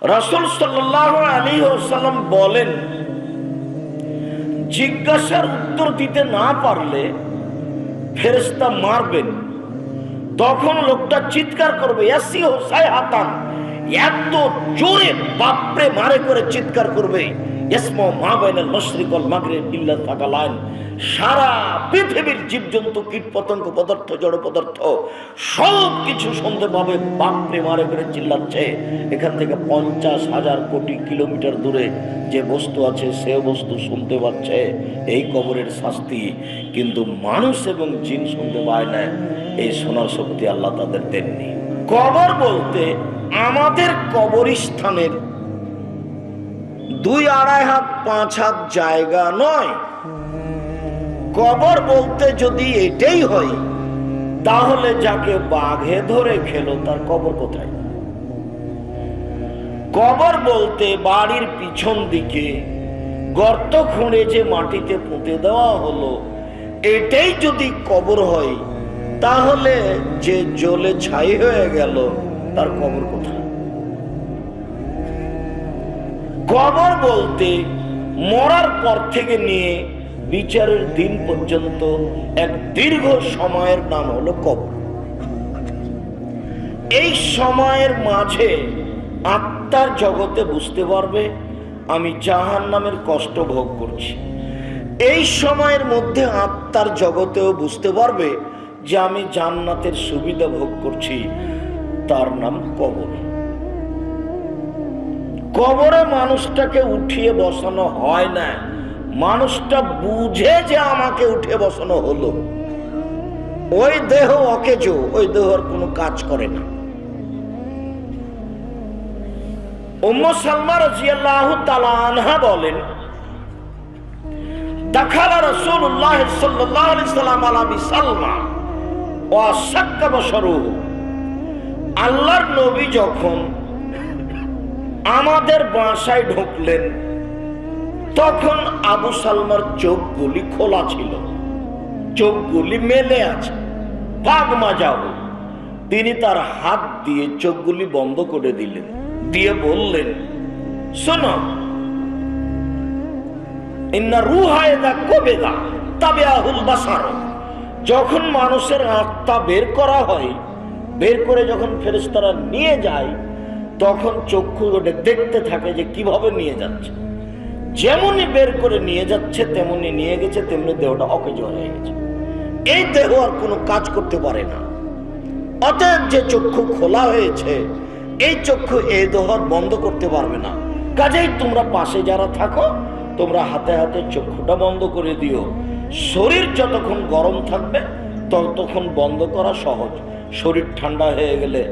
রাসূল সাল্লাল্লাহু আলাইহি ওয়াসাল্লাম বলেন, জিজ্ঞাসার উত্তর দিতে না পারলে ফেরেশতা মারবেন। তখন লোকটা চিৎকার করবে, ইয়াসিহু সাইহাতান, এত জোরে বাপরে মারে করে চিৎকার করবে, ইসমু মা বাইনাল মাশরিক ওয়াল মাগরিব ইল্লা সাকালান। সারা পৃথিবীর জীবজন্তু, কীটপতঙ্গ, পদার্থ, জড় পদার্থ সব কিছু শুনতে পাবে বাপরে মারে করে চিল্লাচ্ছে। এখান থেকে 50,000 কোটি কিলোমিটার দূরে যে বস্তু আছে সে বস্তু শুনতে পাচ্ছে। এই কবরের শাস্তি। কিন্তু মানুষ এবং জিন শুনতে পায় না। এই শোনার শক্তি আল্লাহ তাদের দেননি। কবর বলতে আমাদের কবরস্থানের 2-2.5 হাত 5 হাত জায়গা নয়। কবর বলতে যদি এটাই হয়, তাহলে যাকে বাঘে ধরে খেলো তার কবর কোথায়? কবর বলতে বাড়ির পিছন দিকে গর্ত খুঁড়ে যে মাটিতে পুঁতে দেওয়া হলো, এটাই যদি কবর হয়, তাহলে যে জ্বলে ছাই হয়ে গেল তার কবর কোথায়? কবর বলতে মরার পর থেকে নিয়ে বিচারের দিন পর্যন্ত এক দীর্ঘ সময়ের নাম হলো কবর। এই সময়ের মাঝে আত্মার জগতে বুঝতে পারবে আমি জাহান্নামের কষ্ট ভোগ করছি। এই সময়ের মধ্যে আত্মার জগতেও বুঝতে পারবে যে আমি জান্নাতের সুবিধা ভোগ করছি। তার নাম কবর। কবরে মানুষটাকে উঠিয়ে বসানো হয় না, মানুষটা বুঝে যে আমাকে উঠে বসানো হলো। ওই দেহ অকেজো, ওই দেহর কোনো কাজ করে না। উম্মু সালমা রাদিয়াল্লাহু তাআলা আনহা বলেন, দাখালা রাসূলুল্লাহ সাল্লাল্লাহু আলাইহি সাল্লাম আলা বিসালমা ওয়া শাক্কা বশরুহু। আল্লাহর নবী যখন আমাদের বাসায় ঢুকলেন, তখন আবু সালমার চোখগুলি খোলা ছিল, চোখগুলি মেলে আছে। ফাগমা যাও, তিনি তার হাত দিয়ে চোখগুলি বন্ধ করে দিলেন, দিয়ে বললেন, শোনো, ইন্না রূহা ইযা কুবিদা তাবিআহুল বাসার। যখন মানুষের আত্মা বের করা হয়, বের করে যখন ফেরেশতারা নিয়ে যায়, তখন চক্ষু দেখতে থাকে যে কিভাবে নিয়ে যাচ্ছে। যেমনই বের করে নিয়ে যাচ্ছে তেমনি নিয়ে গেছে, তেমনি দেহটা অকেজ হয়ে গেছে। এই দেহ আর কোনো কাজ করতে পারে না। অতএব যে চক্ষু খোলা হয়েছে, এই চক্ষু এই দেহ বন্ধ করতে পারবে না। কাজেই তোমরা পাশে যারা থাকো, তোমরা হাতে হাতে চক্ষুটা বন্ধ করে দিও। শরীর যতক্ষণ গরম থাকবে ততক্ষণ বন্ধ করা সহজ। শরীর ঠান্ডা হয়ে গেলে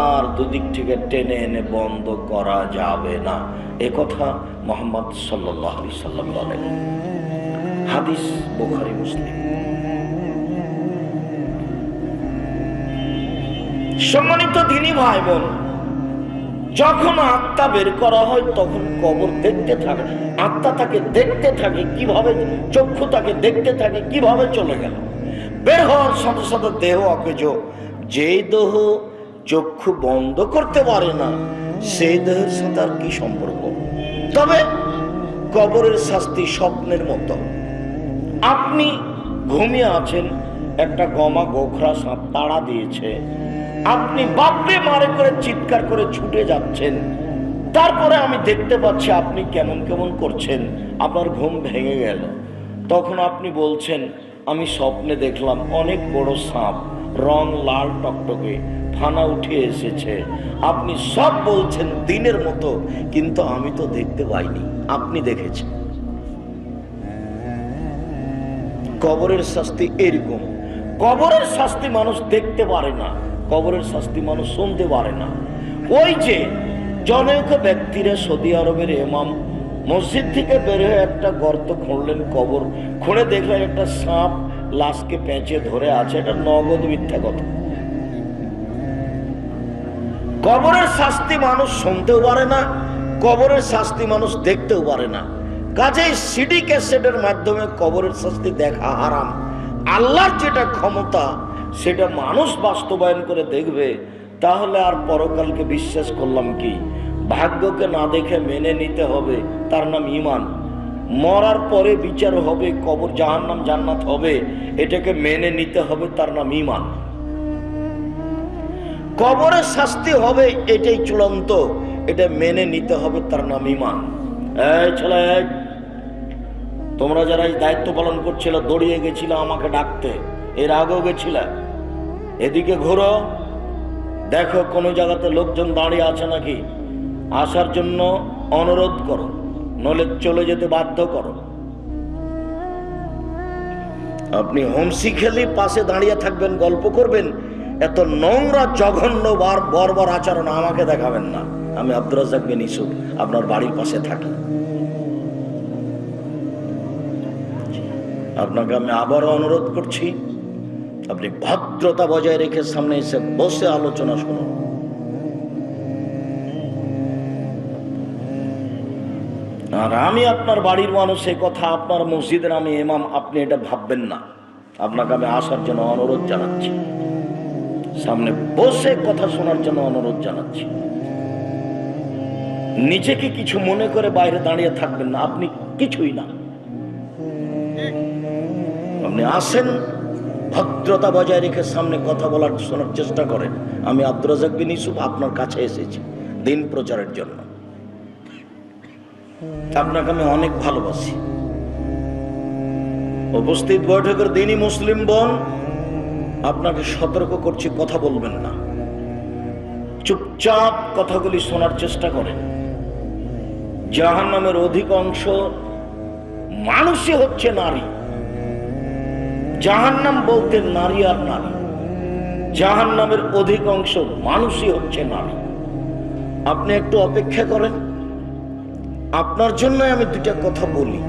আর দুদিক থেকে টেনে এনে বন্ধ করা যাবে না। এ কথা মুহাম্মদ সাল্লাল্লাহু আলাইহি সাল্লাম বলেন। হাদিস বুখারী মুসলিম। সম্মানিত দ্বীনী ভাই বোন, যখন আত্মা বের করা হয় তখন কবর দেখতে থাকে, আত্মা তাকে দেখতে থাকে কিভাবে, চক্ষু তাকে দেখতে থাকে কিভাবে চলে গেল। বের হওয়ার সাথে সাথে দেহ অকেজ। যেই দেহ চক্ষু বন্ধ করতে পারে না, সেই দেহের সাথে আর কি সম্পর্ক? তবে কবরের শাস্তি স্বপ্নের মতো। আপনি ঘুমিয়ে আছেন, একটা গমা গোখরা সাপ তাড়া দিয়েছে, আপনি বাপরে মারে করে চিৎকার করে ছুটে যাচ্ছেন, তারপরে আমি দেখতে পাচ্ছি আপনি কেমন কেমন করছেন, আপনার ঘুম ভেঙে গেল। তখন আপনি বলছেন, আমি স্বপ্নে দেখলাম অনেক বড় সাপ, রং লাল টকটকে, ফানা উঠে এসেছে। আপনি সব বলছেন দিনের মতো, কিন্তু আমি তো দেখতে পাইনি, আপনি দেখেছেন। কবরের শাস্তি এরকম। কবরের শাস্তি মানুষ দেখতে পারে না, কবরের শাস্তি মানুষ শুনতে পারে না। ওই যে জনৈক ব্যক্তিরা সৌদি আরবের ইমাম মসজিদ থেকে বের হয়ে একটা গর্ত খুঁড়লেন, কবর খুঁড়ে দেখলেন একটা সাপ লাশকে পেঁচে ধরে আছে। এটা নগদ মিথ্যা কথা। কবরের শাস্তি মানুষ শুনতেও পারে না, কবরের শাস্তি মানুষ দেখতেও পারে না। কাজেই সিডি ক্যাসেটের মাধ্যমে কবরের শাস্তি দেখা হারাম। আল্লাহর যেটা ক্ষমতা সেটা মানুষ বাস্তবায়ন করে দেখবে, তাহলে আর পরকালকে বিশ্বাস করলাম কি? ভাগ্যকে না দেখে মেনে নিতে হবে, তার নাম ঈমান। মরার পরে বিচার হবে, কবর জাহান্নাম জান্নাত হবে, এটাকে মেনে নিতে হবে, তার নাম ঈমান। কবরের শাস্তি হবে, এটাই চূড়ান্ত, এটা মেনে নিতে হবে, তার নাম ঈমান। এই ছেলে, তোমরা যারা এই দায়িত্ব পালন করছিল, দৌড়িয়ে গেছিল আমাকে ডাকতে, এর আগেও গেছিল, এদিকে ঘুরো, দেখো কোনো জায়গাতে লোকজন দাঁড়িয়ে আছে নাকি, আসার জন্য অনুরোধ করো, নইলে চলে যেতে বাধ্য করো। আপনি হোমসি খেলি পাশে দাঁড়িয়ে থাকবেন, গল্প করবেন, এত নোংরা জঘন্য বর্বর আচরণ আমাকে দেখাবেন না। আমি আব্দুর রাজ্জাক বিন ইউসুফ, আপনার বাড়ির পাশে থাকি। আপনাকে আমি আবারও অনুরোধ করছি, আপনি ভদ্রতা বজায় রেখে সামনে এসে বসে আলোচনা শুনুন। আর আমি আপনার বাড়ির মানুষ, এই কথা, আপনার মসজিদের আমি ইমাম, আপনি এটা ভাববেন না। আপনাকে আমি আসার জন্য অনুরোধ জানাচ্ছি, সামনে বসে কথা শোনার জন্য অনুরোধ জানাচ্ছি। নিজেকে কিছু মনে করে বাইরে দাঁড়িয়ে থাকবেন না, আপনি কিছুই না। আপনি আসেন, ভদ্রতা বজায় রেখে সামনে কথা বলার শোনার চেষ্টা করেন। আমি আব্দুর রাজ্জাক বিন ইউসুফ আপনার কাছে এসেছি দিন প্রচারের জন্য। আপনাকে আমি অনেক ভালোবাসি। উপস্থিত বৈঠকের দিনই মুসলিম বোন, আপনাকে সতর্ক করছি, কথা বলবেন না, চুপচাপ কথাগুলি শোনার চেষ্টা করেন। জাহান্নামের অধিকাংশ মানুষই হচ্ছে নারী। জাহান্নাম বলতে নারী আর নারী, জাহান্নামের অধিকাংশ মানুষই হচ্ছে নারী। আপনি একটু অপেক্ষা করেন, আপনার জন্য আমি দুটা কথা বলি।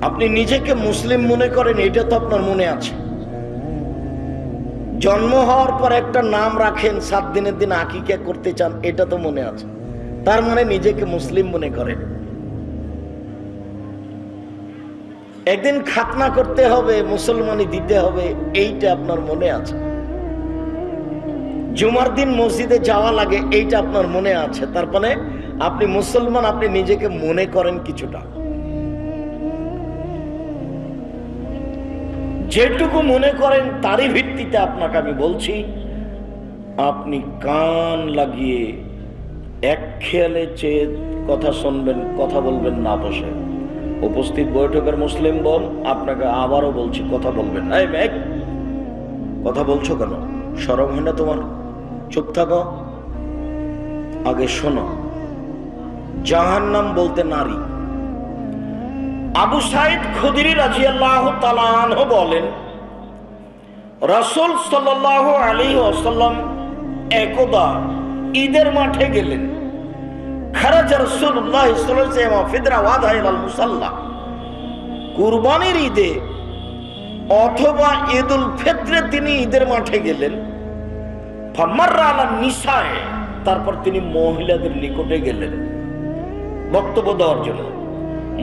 আপনি নিজেকে মুসলিম মনে করেন, এটা তো আপনার মনে আছে। জন্ম হওয়ার পর একটা নাম রাখেন, 7 দিনের দিন আকিকা করতে চান, এটা তো মনে আছে। তার মানে নিজেকে মুসলিম মনে করেন। একদিন খাতনা করতে হবে, মুসলমানি দিতে হবে, এইটা আপনার মনে আছে। জুমার দিন মসজিদে যাওয়া লাগে, এইটা আপনার মনে আছে। তার মানে আপনি মুসলমান, আপনি নিজেকে মনে করেন কিছুটা। যেটুকু মনে করেন তারই ভিত্তিতে আপনাকে আমি বলছি, আপনি কান লাগিয়ে এক খেয়ালে চেয়ে কথা শুনবেন, কথা বলবেন না বসে। উপস্থিত বৈঠকের মুসলিম বোন, আপনাকে আবারও বলছি, কথা বলবেন না। এই মেঘ, কথা বলছো কেন? শরম হয় না তোমার? চুপ থাকো, আগে শোনো। জাহান্নাম বলতে নারী। আবু সাইদ খুদরি রাদিয়াল্লাহু তাআলা আনহু বলেন, রাসূল সাল্লাল্লাহু আলাইহি ওয়াসাল্লাম একদা ঈদের মাঠে গেলেন। খারাজা রাসূলুল্লাহ সাল্লাল্লাহু আলাইহি ওয়াসাল্লাম ফিদরা ওয়াদা ইলাল মুসাল্লা। কুরবানির ঈদে অথবা ঈদুল ফিতরে তিনি ঈদের মাঠে গেলেন। ফামাররা আলা নিসায়ে, তারপর তিনি মহিলাদের নিকটে গেলেন বক্তব্য দেওয়ার জন্য।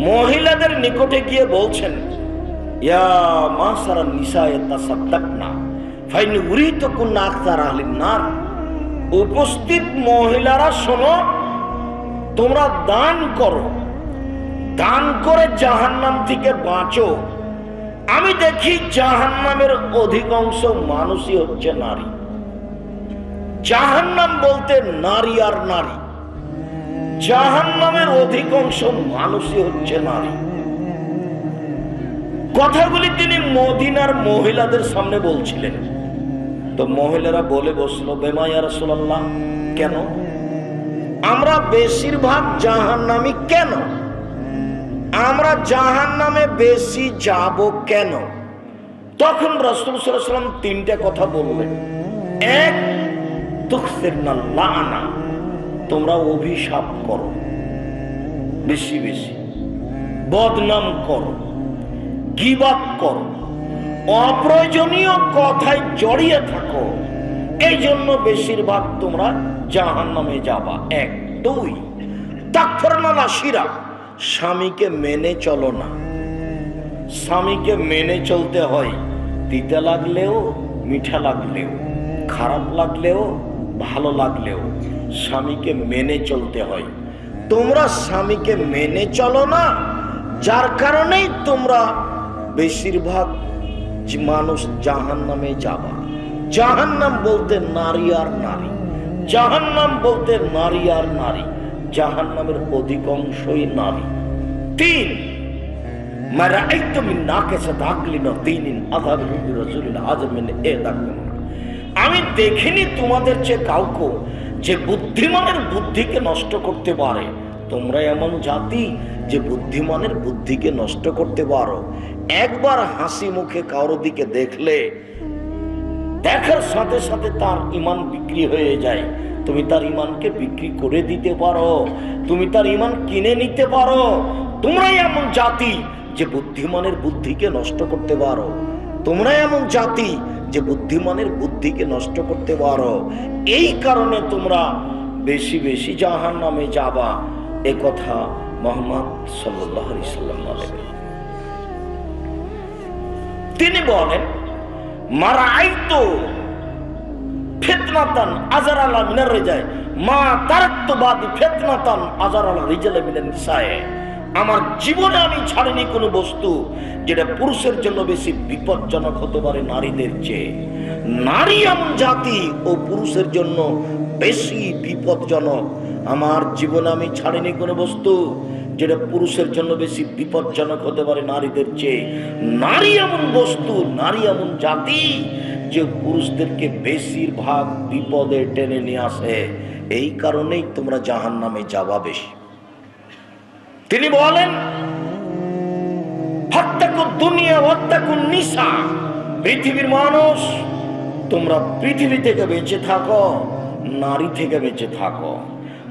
মহিলাদের নিকটে গিয়ে বলছেন, ইয়া মাসারা নিসায়ে তাসাদ্দাকনা ফাইন উরিতুকুন্না আকসার আহলিন নার। উপস্থিত মহিলারা শোনো, তোমরা দান করো, দান করে জাহান্নাম থেকে বাঁচো। আমি দেখি জাহান্নামের অধিকাংশ মানুষই হচ্ছে নারী। জাহান্নাম বলতে নারী আর নারী, জাহান্নামের অধিকাংশ মানুষই হচ্ছে নারী। কথাগুলি তিনি মদিনার মহিলাদের সামনে বলছিলেন। তো মহিলারা বলে বসলো, বেমা ইয়া রাসূলুল্লাহ, কেন আমরা বেশিরভাগ জাহান্নামী? কেন আমরা জাহান্নামে বেশি যাব কেন? তখন রাসূল সাল্লাল্লাহু আলাইহি ওয়াসাল্লাম 3টা কথা বললেন। এক, তুকসিরনা লানা, তোমরা অভিশাপ করো, বেশি বেশি বদনাম করো, গীবাত করো, অপ্রয়োজনীয় কথায় জড়িয়ে থাকো, এই জন্য বেশিরভাগ তোমরা জাহান্নামে যাবা। 1, 2, তাকফুরনা আশিরা, স্বামীকে মেনে চলো না। স্বামীকে মেনে চলতে হয়, তিতা লাগলেও, মিঠা লাগলেও, খারাপ লাগলেও, ভালো লাগলেও। স্বামীকে মেনে চলতে হয়। তোমরা স্বামীকে মেনে চলো না, যার কারণেই তোমরা বেশিরভাগ মানুষ জাহান্নামে যাবা। জাহান্নাম বলতে নারী আর নারী, জাহান্নাম বলতে নারী আর নারী, জাহান্নামের অধিকাংশই নারী। 3 আমি দেখিনি তোমাদের চেয়ে কাউকে যে বুদ্ধিমানের বুদ্ধিকে নষ্ট করতে পারে। তোমরা এমন জাতি যে বুদ্ধিমানের বুদ্ধিকে নষ্ট করতে পারো। একবার হাসি মুখে কারো দিকে দেখলে দেখার সাথে সাথে তার ঈমান বিক্রি হয়ে যায়। তুমি তার ঈমানকে বিক্রি করে দিতে পারো, তুমি তার ঈমান কিনে নিতে পারো। তোমরাই এমন জাতি যে বুদ্ধিমানের বুদ্ধিকে নষ্ট করতে পারো। তোমরা এমন জাতি যে বুদ্ধিমানের বুদ্ধিকে নষ্ট করতে পারো। এই কারণে তোমরা বেশি বেশি জাহান্নামে যাবা। এ কথা মুহাম্মদ সাল্লাল্লাহু আলাইহি সাল্লাম বলেন। তিনি বলেন, মারাআইতু ফিতনাতান আযারালা মিনার রিজাল মা তারাকতু বাদি ফিতনাতান আযারালা রিজাল মিনান নিসায়ে। আমার জীবনে আমি ছাড়িনি কোনো বস্তু যেটা পুরুষের জন্য বেশি বিপজ্জনক হতে পারে নারীদের চেয়ে। নারী এমন জাতি ও পুরুষের জন্য বেশি বিপজ্জনক। আমার জীবনে আমি ছাড়িনি কোনো বস্তু যেটা পুরুষের জন্য বেশি বিপজ্জনক হতে পারে নারীদের চেয়ে। নারী এমন বস্তু, নারী এমন জাতি যে পুরুষদেরকে বেশিরভাগ বিপদে টেনে নিয়ে আসে। এই কারণেই তোমরা জাহান্নামে যাবা বেশি। তিনি বলেন, হাত্তাকুদ দুনিয়া ওয়াত্তাকুন নিসা। পৃথিবীর মানুষ, তোমরা পৃথিবী থেকে বেঁচে থাকো, নারী থেকে বেঁচে থাকো।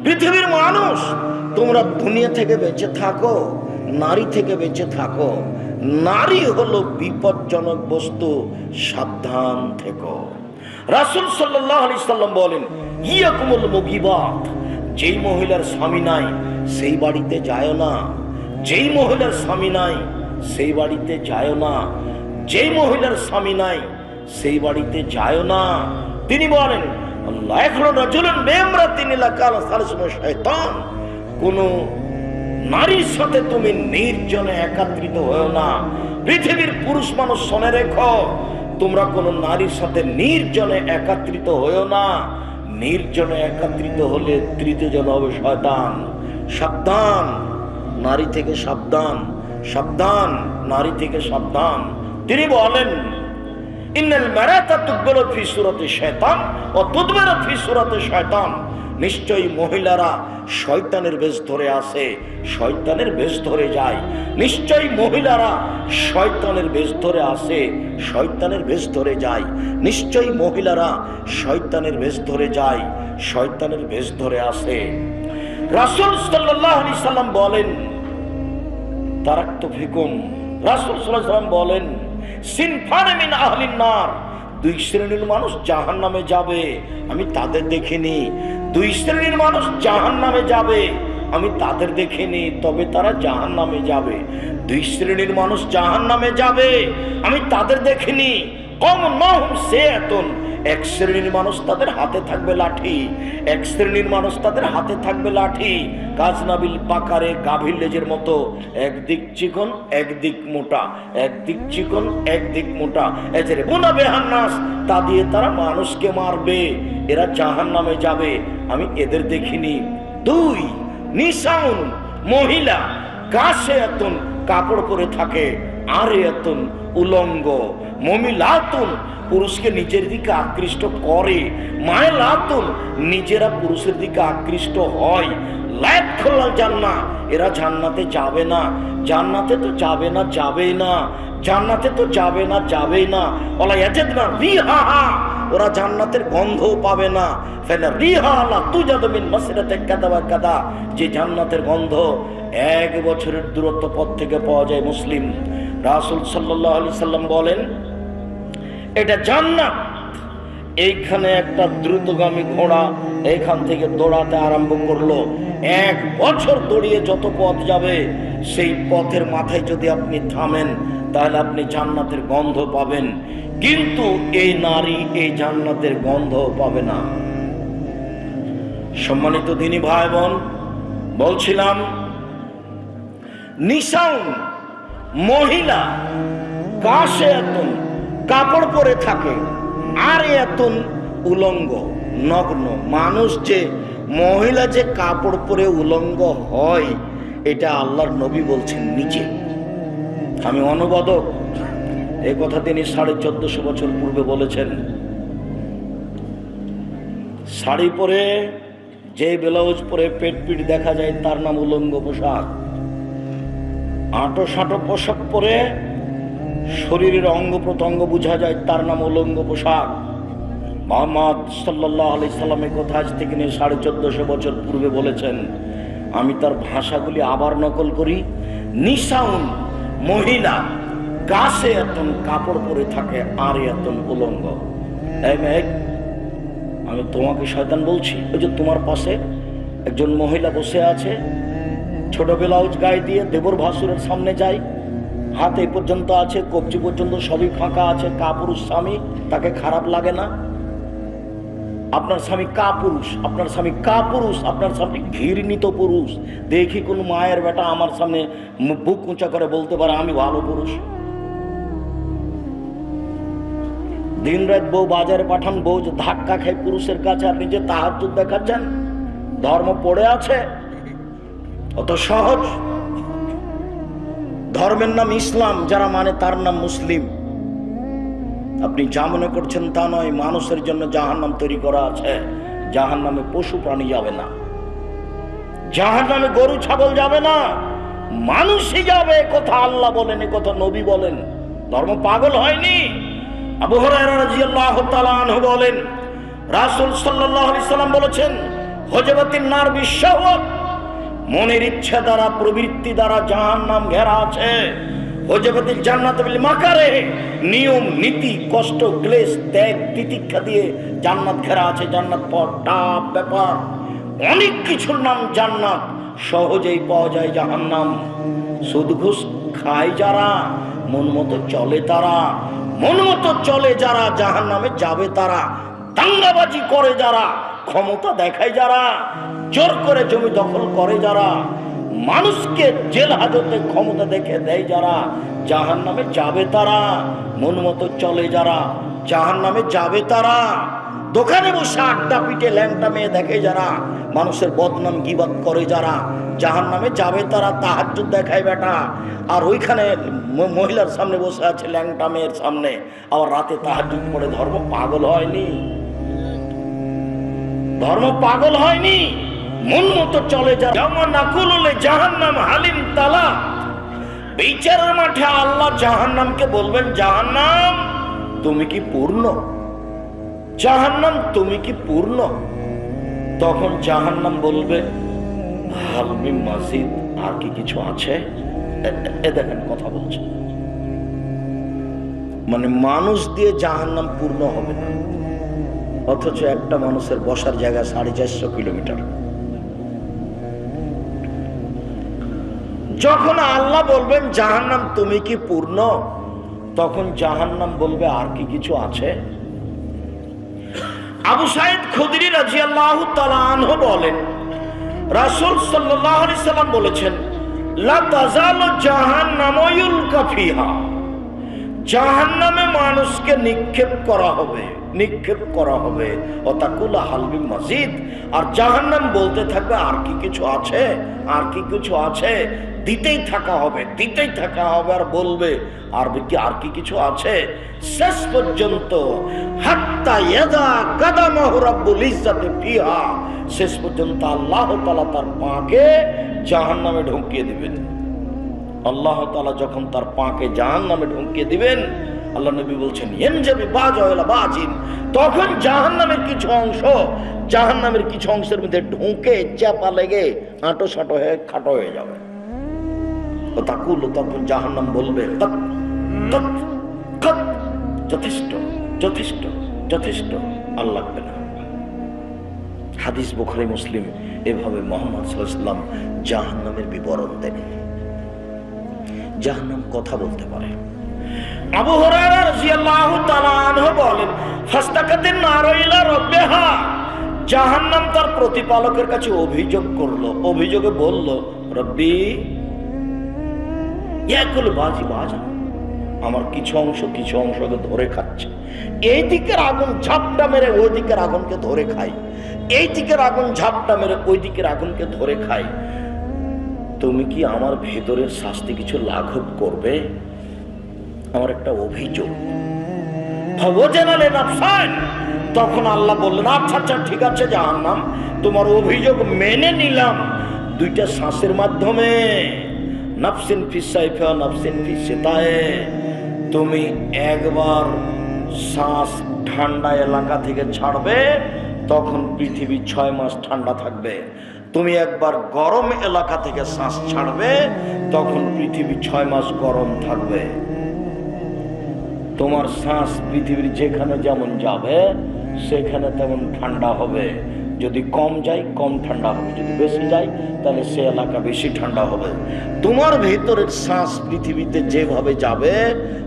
পৃথিবীর মানুষ, তোমরা দুনিয়া থেকে বেঁচে থাকো, নারী থেকে বেঁচে থাকো। নারী হলো বিপজ্জনক বস্তু, সাবধান থেকো। রাসূল সাল্লাল্লাহু আলাইহি সাল্লাম বলেন, ইয়াকুমুল মুগিবাত। যেই মহিলার স্বামী নাই সেই বাড়িতে যায় না। যেই মহিলার স্বামী নাই সেই বাড়িতে যায় না। যেই মহিলার স্বামী নাই সেই বাড়িতে যায় না। তিনি বলেন, আল্লাহ এখনো রাজুলুন বিইমরাতিন ইল্লা কানা সালিসুহুমা শায়তান। কোন নারীর সাথে তুমি নির্জনে একত্রিত হও না। পৃথিবীর পুরুষ মানুষ শুনে রেখো, তোমরা কোন নারীর সাথে নির্জনে একত্রিত হও না। নির্জনে একত্রিত হলে তৃতীয় জন হবে শয়তান। সাবধান, নারী থেকে সাবধান, সাবধান, নারী থেকে সাবধান। তিনি বলেন, ইন্নাল মারাতা তুকবালু ফি সূরাতি শায়তান ওয়া তুদবারু ফি সূরাতি শায়তান। নিশ্চয়ই মহিলারা শয়তানের বেশ ধরে আসে, শয়তানের বেশ ধরে যায়। নিশ্চয়ই মহিলারা শয়তানের বেশ ধরে আসে, শয়তানের বেশ ধরে যায়। নিশ্চয়ই মহিলারা শয়তানের বেশ ধরে যায়, শয়তানের বেশ ধরে আসে। রাসূল সাল্লাল্লাহু আলাইহি সাল্লাম বলেন, তারাকতু ফিকুম। রাসূল সাল্লাল্লাহু আলাইহি সাল্লাম বলেন, সিনফান মিন আহলিন নার। 2 শ্রেণীর মানুষ জাহান্নামে যাবে, আমি তাদের দেখিনি। 2 শ্রেণীর মানুষ জাহান্নামে যাবে, আমি তাদের দেখিনি, তবে তারা জাহান্নামে যাবে। 2 শ্রেণীর মানুষ জাহান্নামে যাবে, আমি তাদের দেখিনি। কম নহম সেয়াতুন। 1 শ্রেণীর মানুষ তাদের হাতে থাকবে লাঠি, 1 শ্রেণীর মানুষ তাদের হাতে থাকবে লাঠি। কাজনাবিল পাকারে গাভীর লেজের মতো, একদিক চিকন একদিক মোটা, একদিক চিকন একদিক মোটা। এজরে বুনা বেহান্নাস, তা দিয়ে তারা মানুষকে মারবে। এরা জাহান্নামে যাবে, আমি এদের দেখিনি। 2 নিসাউন, মহিলা, কাশে এতন, কাপড় পরে থাকে, আরে এতন, উলঙ্গ। মমিলাতুন, পুরুষকে নিজের দিকে আকৃষ্ট করে। মায়লাতুন, নিজেরা পুরুষের দিকে আকৃষ্ট হয়। লায়াত খোলাল জান্নাহ, এরা জান্নাতে যাবে না। জান্নাতে তো যাবে না, যাবেই না। জান্নাতে তো যাবে না, যাবেই না। ওলা ইয়াজিদনা রিহাহা, ওরা জান্নাতের গন্ধও পাবে না। ফাইনা রিহা লা তুজাদু মিন মাসিরাতি কাদা ওয়া কাদা। যে জান্নাতের গন্ধ 1 বছরের দূরত্ব পথ থেকে পাওয়া যায়। মুসলিম। রাসূল সাল্লাল্লাহু আলাইহি সাল্লাম বলেন, এটা জান্নাত। এইখানে একটা দ্রুতগামী ঘোড়া এইখান থেকে দৌড়াতে আরম্ভ করলো। 1 বছর দৌড়িয়ে যত পথ যাবে, সেই পথের মাথায় যদি আপনি থামেন তাহলে আপনি জান্নাতের গন্ধ পাবেন। কিন্তু এই নারী এই জান্নাতের গন্ধ পাবে না। সম্মানিত দিনী ভাই বোন, বলছিলাম নিসাউন মহিলা কাশে এতন কাপড় পরে থাকে, আর এতন উলঙ্গ নগ্ন। মানুষ যে মহিলা যে কাপড় পরে উলঙ্গ হয়, এটা আল্লাহর নবী বলছেন নিচে। আমি অনুবাদক, এই কথা তিনি 1450 বছর পূর্বে বলেছেন। শাড়ি পরে, যে ব্লাউজ পরে পেট পিঠ দেখা যায় তার নাম উলঙ্গ পোশাক। আঁটো সাঁটো পোশাক পরে শরীরের অঙ্গ প্রত্যঙ্গ বোঝা যায় তার নাম উলঙ্গ পোশাক। মুহাম্মদ সাল্লাল্লাহু আলাইহি সাল্লামের কথা আজ থেকে নিয়ে 1450 বছর পূর্বে বলেছেন। আমি তার ভাষাগুলি আবার নকল করি। নিসাউন মহিলা কাছে এতন কাপড় পরে থাকে, আর এতন উলঙ্গ। এই মেঘ, আমি তোমাকে শয়তান বলছি? ওই যে তোমার পাশে একজন মহিলা বসে আছে, ছোট ব্লাউজ গায়ে দিয়ে দেবর ভাসুরের সামনে যায়, হাতে পর্যন্ত আছে, কবজি পর্যন্ত সবই ফাঁকা আছে, কাপুরুষ স্বামী, তাকে খারাপ লাগে না? আপনার স্বামী কাপুরুষ, আপনার স্বামী কাপুরুষ, আপনার স্বামী ঘৃণিত পুরুষ। দেখি কোন মায়ের বেটা আমার সামনে বুক উঁচা করে বলতে পারে আমি ভালো পুরুষ? দিন রাত বউ বাজারে পাঠান, বউ যে ধাক্কা খায় পুরুষের কাছে, আর নিজে তাহাজ্জুদ দেখাচ্ছেন। ধর্ম পড়ে আছে? অত সহজ? ধর্মের নাম ইসলাম, যারা মানে তার নাম মুসলিম। আপনি যা মনে করছেন তা নয়। মানুষের জন্য জাহান্নাম তৈরি করা আছে। জাহান্নামে পশু প্রাণী যাবে না, জাহান্নামে গরু ছাগল যাবে না, মানুষই যাবে। কথা আল্লাহ বলেন, এ কথা নবী বলেন। ধর্ম পাগল হয়নি। আবু হুরায়রা রাদিয়াল্লাহু তাআলা আনহু বলেন, রাসূল সাল্লাল্লাহু আলাইহি সাল্লাম বলেছেন, হুজবাতিন নার বিশাওয়াত, মনের ইচ্ছা দ্বারা, প্রবৃত্তি দ্বারা জাহান্নাম ঘেরা আছে। হুজবাতিল জান্নাত বিল মাকারে, নিয়ম নীতি কষ্ট ক্লেশ ত্যাগ তিতিক্ষা দিয়ে জান্নাত ঘেরা আছে। জান্নাত পর টাপ ব্যাপার, অনেক কিছুর নাম জান্নাত, সহজেই পাওয়া যায় জাহান্নাম। সুদ ঘুষ খায় যারা, মন মতো চলে তারা, মন মতো চলে যারা জাহান্নামে যাবে তারা। দাঙ্গাবাজি করে যারা, ক্ষমতা দেখায় যারা, জোর করে জমি দখল করে যারা, মানুষকে জেল হাজতে ক্ষমতা দেখে দেয় যারা, জাহান্নামে যাবে তারা। মন মতো চলে যারা, জাহান্নামে যাবে তারা। দোকানে বসে আড্ডা পিটে ল্যাংটা মেয়ে দেখে যারা, মানুষের বদনাম গীবাত করে যারা, জাহান্নামে যাবে তারা। তাহাজ্জুদ দেখায় বেটা, আর ওইখানে মহিলার সামনে বসে আছে ল্যাংটা মেয়ের সামনে, আবার রাতে তাহাজ্জুদ পড়ে। ধর্ম পাগল হয়নি, ধর্ম পাগল হয়নি। মন মতো চলে যা। যেমন নাকুলুলে জাহান্নাম হালিম তালা, বিচারের মাঠে আল্লাহ জাহান্নামকে বলবেন, জাহান্নাম তুমি কি পূর্ণ? জাহান্নাম তুমি কি পূর্ণ? তখন জাহান্নাম বলবে, হালমি মাজিদ, আর কি কিছু আছে? এ দেখেন কথা বলছে, মানে মানুষ দিয়ে জাহান্নাম পূর্ণ হবে না। অথচ একটা মানুষের বসার জায়গা 450 কিলোমিটার। যখন আল্লাহ বলবেন জাহান্নাম তুমি কি পূর্ণ, তখন জাহান্নাম বলবে আর কি কিছু আছে? আবু সাঈদ খুদরি রাদিয়াল্লাহু তাআলা আনহু বলেন, রাসূল সাল্লাল্লাহু আলাইহি সাল্লাম বলেছেন, লা তাযালু জাহান্নামু ইউলকা ফিহা, জাহান্নামে মানুষকে নিক্ষেপ করা হবে, নিক্ষেপ করা হবে। ওয়াতাকুলা হালবি মাজিদ, আর জাহান্নাম বলতে থাকবে আর কি কিছু আছে, আর কি কিছু আছে। দিতেই থাকা হবে, দিতেই থাকা হবে, আর বলবে আর কি, আর কি কিছু আছে। শেষ পর্যন্ত হাত্তা ইয়াদা কাদামাহু রাব্বুল ইজ্জাতি ফিহা, শেষ পর্যন্ত আল্লাহ তাআলা তার পাকে জাহান্নামে ঢুকিয়ে দিবেন। আল্লাহ তাআলা যখন তার পাকে জাহান্নামে ঢুকিয়ে দিবেন, আল্লাহ নবী বলছেন, ইয়ানজাবি বাজওয়ালা বাজিন, তখন জাহান্নামের কিছু অংশ, জাহান্নামের কিছু অংশের মধ্যে ঢুকে চাপা লেগে আঁটো সাঁটো হয়ে খাটো হয়ে যাবে। তাকুল, তখন জাহান্নাম বলবে, যথেষ্ট যথেষ্ট যথেষ্ট, আর লাগবে না। হাদিস বুখারী মুসলিম, এভাবে মুহাম্মদ সাল্লাল্লাহু আলাইহি ওয়াসাল্লাম জাহান্নামের বিবরণ দেন। জাহান্নাম কথা বলতে পারে। আবু হুরায়রা রাদিয়াল্লাহু তাআলা আনহু বলেন, ফাস্তাকাতিন নারু ইলা রাব্বিহা, জাহান্নাম তার প্রতিপালকের কাছে অভিযোগ করলো, অভিযোগে বলল, রব্বি ইয়াকুল বাজি বাজা, আমার কিছু অংশকে ধরে খাচ্ছে। এই দিকের আগুন ঝাপটা মেরে ওই দিকের আগুনকে ধরে খায়, এই দিকের আগুন ঝাপটা মেরে ওই দিকের আগুনকে ধরে খায়। তুমি কি আমার ভেতরের শাস্তি কিছু লাঘব করবে? আমার একটা অভিযোগ। তখন আল্লাহ বললেন, আচ্ছা আচ্ছা ঠিক আছে জাহান্নাম, তোমার অভিযোগ মেনে নিলাম। দুইটা শ্বাসের মাধ্যমে, নাফসিন ফিসাইফা নাফসিন ফিসিতায়ে, তুমি একবার শ্বাস ঠান্ডা এলাকা থেকে ছাড়বে, তখন পৃথিবী 6 মাস ঠান্ডা থাকবে। তুমি একবার গরম এলাকা থেকে শ্বাস ছাড়বে, তখন পৃথিবী 6 মাস গরম থাকবে। তোমার শ্বাস পৃথিবীর যেখানে যেমন যাবে সেখানে তেমন ঠান্ডা হবে। যদি কম যায় কম ঠান্ডা হবে, যদি বেশি যায় তাহলে সে এলাকা বেশি ঠান্ডা হবে। তোমার ভেতরের শ্বাস পৃথিবীতে যেভাবে যাবে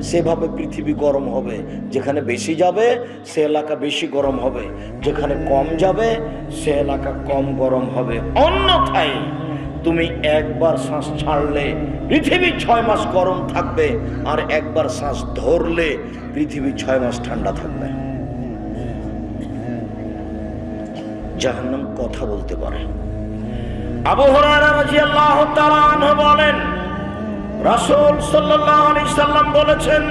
সেভাবে পৃথিবী গরম হবে। যেখানে বেশি যাবে সে এলাকা বেশি গরম হবে, যেখানে কম যাবে সে এলাকা কম গরম হবে। অন্যথায় তুমি একবার শ্বাস ছাড়লে পৃথিবী 6 মাস গরম থাকবে, আর একবার শ্বাস ধরলে পৃথিবী 6 মাস ঠান্ডা থাকবে। জাহান্নাম কথা বলতে পারে। আবু হুরায়রা রাদিয়াল্লাহু তাআলা আনহু বলেন, রাসূল সাল্লাল্লাহু আলাইহি সাল্লাম বলেছেন,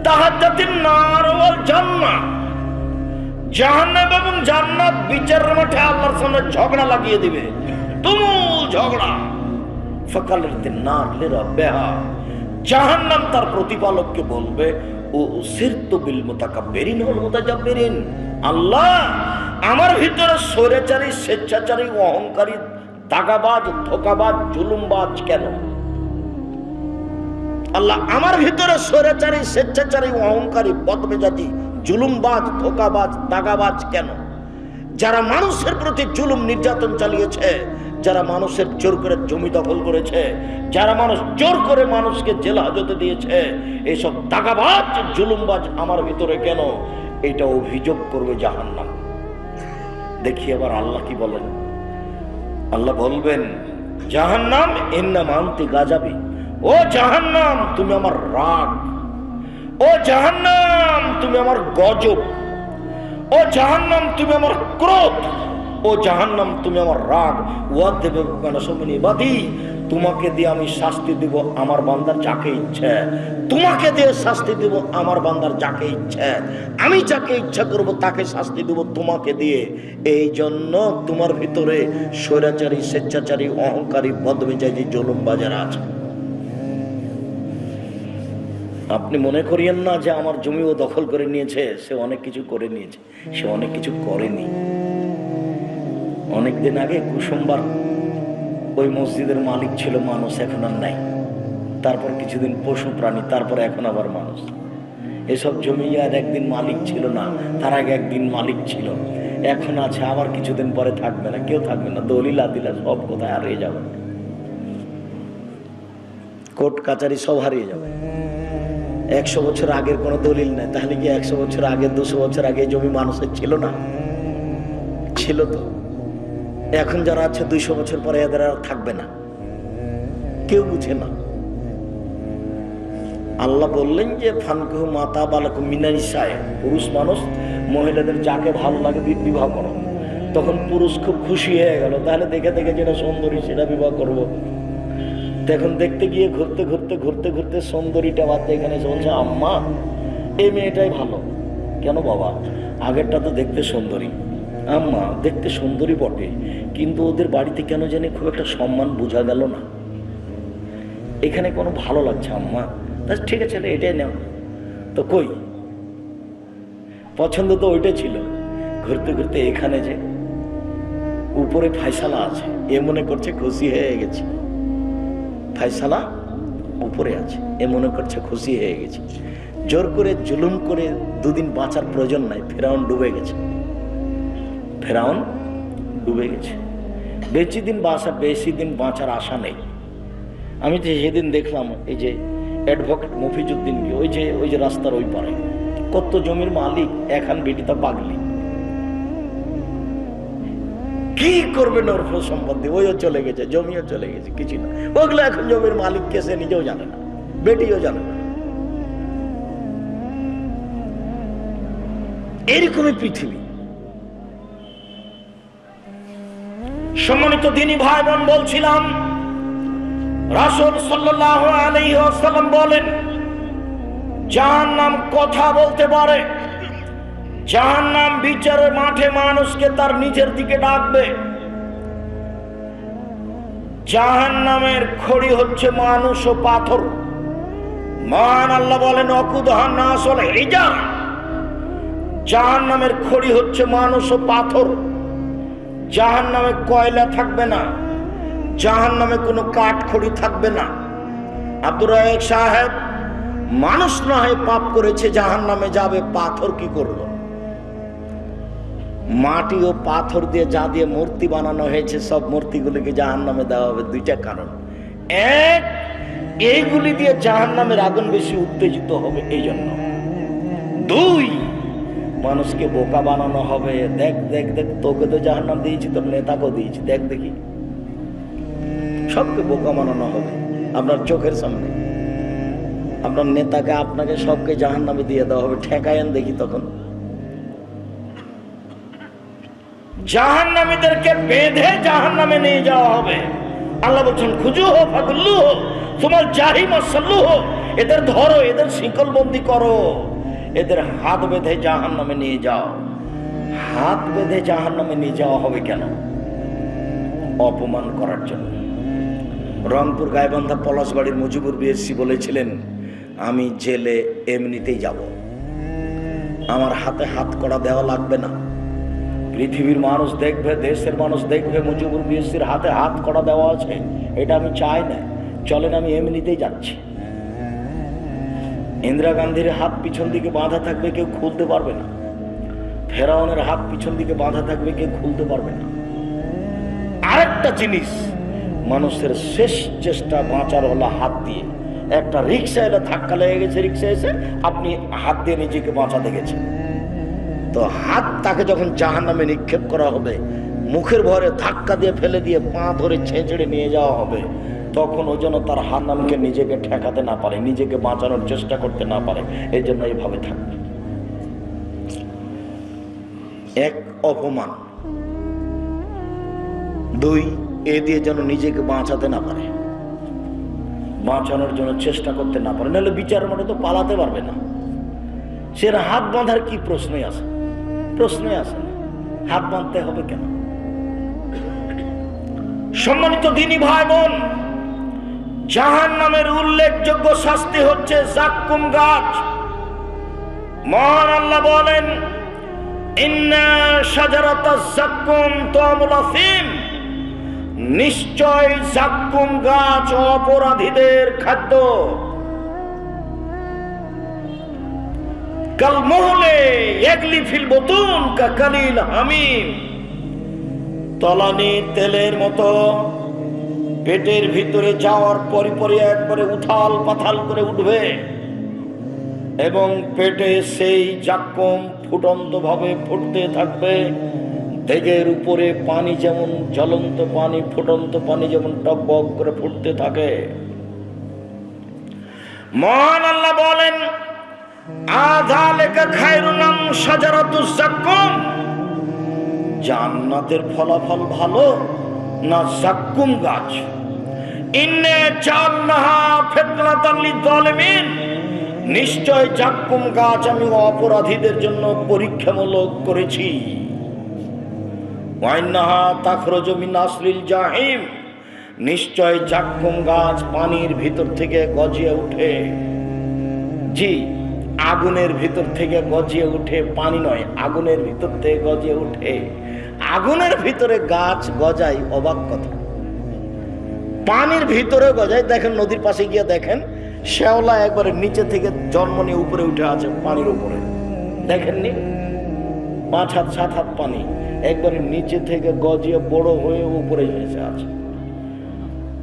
তাহাজ্জাতিন নার ওয়াল জান্নাহ, জাহান্নাম এবং জান্নাত বিচারের মাঠে আল্লাহর সামনে ঝগড়া লাগিয়ে দিবে, তুমুল ঝগড়া। ফাকালাতিন নার লিরাব্বিহা, জাহান্নাম তার প্রতিপালককে বলবে, ও উসিরতু বিল মুতাকাব্বিরিন ওয়াল মুতাজাব্বিরিন, আল্লাহ আমার ভিতরে স্বৈরাচারী, স্বেচ্ছাচারী, অহংকারী, দাগাবাজ, ধোঁকাবাজ, জুলুমবাজ কেন? আল্লাহ আমার ভিতরে স্বৈরাচারী, স্বেচ্ছাচারী, অহংকারী, বদমেজাজি, জুলুমবাজ, ধোঁকাবাজ, দাগাবাজ কেন? যারা মানুষের প্রতি জুলুম নির্যাতন চালিয়েছে, যারা মানুষের জোর করে জমি দখল করেছে, যারা মানুষ জোর করে মানুষকে জেল হাজতে দিয়েছে, এইসব দাগাবাজ, জুলুমবাজ আমার ভিতরে কেন? এটা অভিযোগ করবে জাহান্নাম। দেখি এবার আল্লাহ কি বলেন। আল্লাহ বলবেন, জাহান্নাম ইন্নামা আনতি গাজাবি, ও জাহান্নাম তুমি আমার রাগ, ও জাহান্নাম তুমি আমার গজব, ও জাহান্নাম তুমি আমার ক্রোধ, ও জাহান্নাম তুমি আমার রাগ। ওয়াদেবে মানসমিনী বাদি, তোমাকে দিয়ে আমি শাস্তি দিব আমার বান্দার যাকে ইচ্ছে, তোমাকে দিয়ে শাস্তি দিব আমার বান্দার যাকে ইচ্ছে, আমি যাকে ইচ্ছা করব তাকে শাস্তি দিব তোমাকে দিয়ে। এই জন্য তোমার ভিতরে স্বৈরাচারী, স্বেচ্ছাচারী, অহংকারী, বদমেজাজি, জুলুমবাজেরা আছে। আপনি মনে করিয়েন না যে আমার জমিও দখল করে নিয়েছে, সে অনেক কিছু করে নিয়েছে, সে অনেক কিছু করেনি। অনেকদিন আগে কুসুমবার ওই মসজিদের মালিক ছিল মানুষ, এখন আর নাই। তারপর কিছুদিন পশু প্রাণী, তারপর এখন আবার মানুষ। এসব জমি আর একদিন মালিক ছিল না, তার আগে একদিন মালিক ছিল, এখন আছে, আবার কিছুদিন পরে থাকবে না, কেউ থাকবে না। দলিল আদিলা সব কোথায় হারিয়ে যাবে, কোর্ট কাচারি সব হারিয়ে যাবে। 100 বছর আগের কোনো দলিল নেই, তাহলে কি 100 বছর আগে, 200 বছর আগে জমি মানুষের ছিল না? ছিল তো। এখন যারা আছে 200 বছর পরে এদের আর থাকবে না, কেউ বুঝে না। আল্লাহ বললেন যে ফানকুহু মাতা বালাকুম মিনান নিসায়ে, পুরুষ মানুষ মহিলাদের যাকে ভালো লাগে বিবাহ করো। তখন পুরুষ খুব খুশি হয়ে গেল, তাহলে দেখে দেখে যেটা সুন্দরী সেটা বিবাহ করব। তখন দেখতে গিয়ে ঘুরতে ঘুরতে ঘুরতে ঘুরতে সুন্দরীটা বাদ এখানে বলছে, আম্মা এই মেয়েটাই ভালো। কেন বাবা? আগেরটা তো দেখতে সুন্দরী। আম্মা দেখতে সুন্দরী বটে, কিন্তু ওদের বাড়িতে কেন জানি খুব একটা সম্মান বোঝা গেল না, এখানে কোনো ভালো লাগছে আম্মা। তা ঠিক আছে এটাই নাও। তো কই পছন্দ তো ওইটাই ছিল। ঘুরতে ঘুরতে এখানে যে উপরে ফায়সালা আছে, এ মনে করছে খুশি হয়ে গেছে, ফায়সালা উপরে আছে, এ মনে করছে খুশি হয়ে গেছে। জোর করে জুলুম করে 2 দিন বাঁচার প্রয়োজন নাই, ফেরাউন ডুবে গেছে, ফেরাউন ডুবে গেছে। বেশি দিন বাঁচার আশা নেই। আমি তো সেদিন দেখলাম এই যে অ্যাডভোকেট মফিজউদ্দিনকে, ওই যে রাস্তার ওই পারে, কত জমির মালিক, এখন বেটি তা পাগলি, কি করবেন ওর সম্পত্তি? ওইও চলে গেছে, জমিও চলে গেছে, কিছু না। ওগুলো এখন জমির মালিক কে সে নিজেও জানে না, বেটিও জানে না। এরকমই পৃথিবী। সম্মানিত দ্বীনী ভাই বোন, বলছিলাম রাসূল সাল্লাল্লাহু আলাইহি ওয়াসাল্লাম বলেন, জাহান্নাম কথা বলতে পারে। জাহান্নাম বিচারের মাঠে মানুষকে তার নিজের দিকে ডাকবে। জাহান্নামের খড়ি হচ্ছে মানুষ ও পাথর। মহান আল্লাহ বলেন, অকুদহান নাসল হিজা। জাহান্নামের খড়ি হচ্ছে মানুষ ও পাথর। জাহান্নামে কয়লা থাকবে না, জাহান্নামে কোনো কাঠ খড়ি থাকবে না। আব্দুর রাজ্জাক সাহেব মানুষ না হয় পাপ করেছে, জাহান্নামে যাবে, পাথর কি করলো? মাটি ও পাথর দিয়ে যা দিয়ে মূর্তি বানানো হয়েছে, সব মূর্তিগুলিকে জাহান্নামে দেওয়া হবে। দুইটা কারণ। এক, এইগুলি দিয়ে জাহান্নামের আগুন বেশি উত্তেজিত হবে, এই জন্য। দুই, মানুষকে বোকা বানানো হবে। দেখ দেখ দেখ, তোকে তো জাহান্নাম দিয়েছি, তোর নেতাকেও দিয়েছি, দেখ দেখি। সবকে বোকা বানানো হবে আপনার চোখের সামনে। আপনার নেতাকে, আপনাকে, সবকে জাহান্নামে দিয়ে দেওয়া হবে। ঠেকায়েন দেখি তখন। জাহান্নামীদেরকে বেঁধে জাহান্নামে নিয়ে যাওয়া হবে। আল্লাহ বলছেন, খুজুহু ফাগুল্লুহু সুমাল জাহিমা সাল্লুহু। এদের ধরো, এদের শিকলবন্দি করো, এদের হাত বেঁধে জাহান্নামে নিয়ে যাও। হাত বেঁধে জাহান্নামে নিয়ে যাওয়া হবে কেন? অপমান করার জন্য। রংপুর গাইবান্ধা পলাশবাড়ির মুজিবুর বিএসসি বলেছিলেন, আমি জেলে এমনিতেই যাব, আমার হাতে হাত কড়া দেওয়া লাগবে না। পৃথিবীর মানুষ দেখবে, দেশের মানুষ দেখবে মুজিবুর বিএসসির হাতে হাত কড়া দেওয়া আছে, এটা আমি চাই না, চলেন আমি এমনিতেই যাচ্ছি। ইন্দিরা গান্ধীর হাত পিছন দিকে বাঁধা থাকবে, কেউ খুলতে পারবে না। ফেরাউনের হাত পিছন দিকে বাঁধা থাকবে, কেউ খুলতে পারবে না। আরেকটা জিনিস, মানুষের শেষ চেষ্টা বাঁচার হলো হাত দিয়ে। একটা রিক্সা এলে ধাক্কা লেগে গেছে, রিক্সা এসে আপনি হাত দিয়ে নিজেকে বাঁচাতে গেছেন, তো হাত তাকে যখন জাহান্নামে নিক্ষেপ করা হবে, মুখের ভরে ধাক্কা দিয়ে ফেলে দিয়ে পা ধরে ছেঁচড়ে নিয়ে যাওয়া হবে, তখন ও যেন তার হান্নামকে নিজেকে ঠেকাতে না পারে, নিজেকে বাঁচানোর চেষ্টা করতে না পারে, এই জন্য এইভাবে থাকবে। এক, অপমান। দুই, এ দিয়ে যেন নিজেকে বাঁচাতে না পারে, বাঁচানোর জন্য চেষ্টা করতে না পারে, নাহলে বিচার মাঠে তো পালাতে পারবে না। সে হাত বাঁধার কি প্রশ্নই আছে? প্রশ্নই আসে না, হাত বাঁধতে হবে কেন? সম্মানিত দ্বীনী ভাই বোন, জাহান্নামের উল্লেখযোগ্য শাস্তি হচ্ছে জাক্কুম গাছ। মহান আল্লাহ বলেন, ইন্না শাজারাতাজ জাক্কুম তু'মুল আফিম। নিশ্চয় জাক্কুম গাছ অপরাধীদের খাদ্য। কালমুহলে ইয়াগলি ফিল বুতুন কাকালিল হামিম। তলানি তেলের মতো পেটের ভিতরে যাওয়ার পরে একবারে উথাল পাথাল করে উঠবে, এবং পেটে সেই জাক্কুম ফুটন্ত ভাবে ফুটতে থাকবে। দেগের উপরে পানি যেমন জ্বলন্ত পানি, ফুটন্ত পানি যেমন টকবক করে ফুটতে থাকে। মহান আল্লাহ বলেন, আযালিকা খায়রুন আম শাজারাতুজ জাক্কুম। জান্নাতের ফলাফল ভালো না জাক্কুম গাছ? ইন্না জাআলনাহা ফিতনাতাল লিয-যালিমিন। নিশ্চয় জাক্কুম গাছ আমি অপরাধীদের জন্য পরীক্ষামূলক করেছি। ওয়া ইন্নাহা তাখরুজু মিন আসলিল জাহিম। নিশ্চয় জাক্কুম গাছ পানির ভিতর থেকে গজিয়ে উঠে। জি, আগুনের ভিতর থেকে গজিয়ে উঠে, পানি নয়, আগুনের ভিতর থেকে গজিয়ে উঠে। আগুনের ভিতরে গাছ গজায়, অবাক কথা। পানির ভিতরে গজায়। দেখেন নদীর পাশে গিয়ে দেখেন, শ্যাওলা একবারে নিচে থেকে জন্ম নিয়ে উপরে উঠে আছে পানির উপরে, দেখেননি? 5 হাত 7 হাত পানি, একবারে নিচে থেকে গজিয়ে বড় হয়ে উপরে এসে আছে।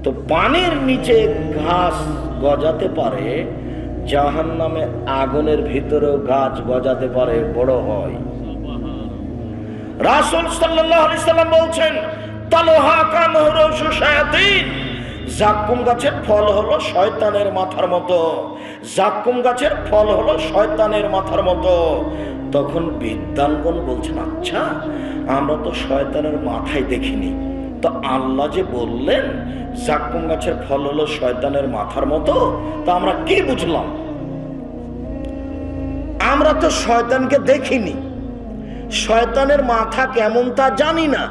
তো পানির নিচে ঘাস গজাতে পারে, জাহান্নামে আগুনের ভিতরেও গাছ গজাতে পারে, বড় হয়। রাসূল সাল্লাল্লাহু আলাইহি সাল্লাম বলছেন, তালহা কানহুরুশু শায়াতিন, জাক্কুম গাছের ফল হলো শয়তানের মাথার মতো, জাক্কুম গাছের ফল হলো শয়তানের মাথার মতো। তখন বিদ্বানগণ বলছেন, আচ্ছা আমরা তো শয়তানের মাথায় দেখিনি, তো আল্লাহ যে বললেন জাক্কুম গাছের ফল হলো শয়তানের মাথার মতো, তা আমরা কি বুঝলাম? আমরা তো শয়তানকে দেখিনি, শয়তানের মাথা কেমন তা জানি না।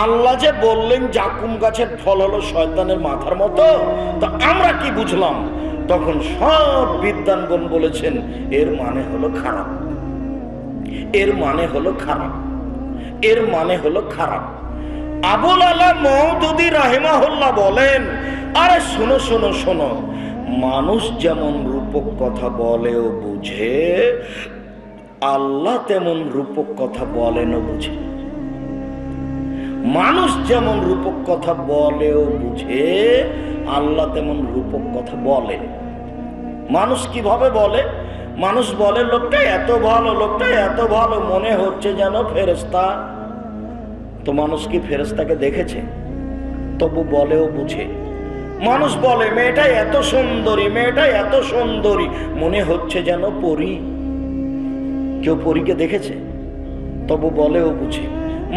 আল্লাহ যে বললেন জাক্কুম গাছের ফল হলো শয়তানের মাথার মতো, তো আমরা কি বুঝলাম? তখন সব বিদ্বানগণ বলেছেন, এর মানে হলো খারাপ, এর মানে হলো খারাপ, এর মানে হলো খারাপ। আবুল আলা মওদুদী রাহিমাহুল্লাহ বলেন, আরে শোনো শোনো শোনো, মানুষ যেমন রূপক কথা বলে ও বুঝে, আল্লাহ তেমন রূপক কথা বলেন ও বুঝে। মানুষ যেমন রূপক কথা বলে ও বুঝে, আল্লাহ তেমন রূপক কথা বলেন। মানুষ কিভাবে বলে? মানুষ বলে লোকটা এত ভালো, লোকটা এত ভালো, মনে হচ্ছে যেন ফেরেশতা। তো মানুষ কি ফেরেশতাকে দেখেছে? তবু বলেও বুঝে। মানুষ বলে মেয়েটা এত সুন্দরী, মেয়েটা এত সুন্দরী, মনে হচ্ছে যেন পরী। কেউ পরীকে দেখেছে? তবু বলেও বুঝে।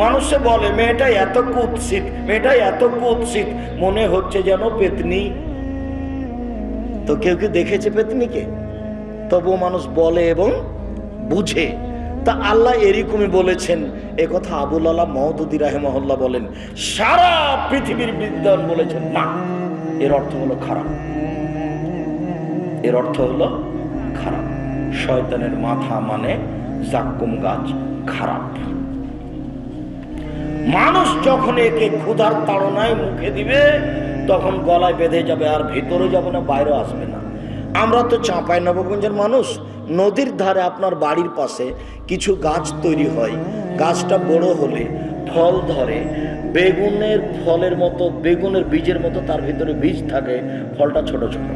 মানুষে বলে মেয়েটা এত কুৎসিত, মেয়েটা এত কুৎসিত, মনে হচ্ছে যেন পেতনি। তো কেউ কি দেখেছে পেতনিকে? তবু মানুষ বলে এবং বুঝে। তা আল্লাহ এরকমই বলেছেন, এ কথা আবুল আলা মওদুদী রাহিমাহুল্লাহ বলেন। সারা পৃথিবীর বিদ্বান বলেছেন না, এর অর্থ হলো খারাপ, এর অর্থ হলো খারাপ। শয়তানের মাথা মানে জাক্কুম গাছ খারাপ। মানুষ যখন একে ক্ষুধার তাড়নায় মুখে দিবে, তখন গলায় বেঁধে যাবে, আর ভিতরে যাবে না, বাইরে আসবে না। আমরা তো চাঁপাইনবাবগঞ্জের মানুষ, নদীর ধারে আপনার বাড়ির পাশে কিছু গাছ তৈরি হয়, গাছটা বড় হলে ফল ধরে, বেগুনের ফলের মতো, বেগুনের বীজের মতো তার ভিতরে বীজ থাকে, ফলটা ছোট ছোট,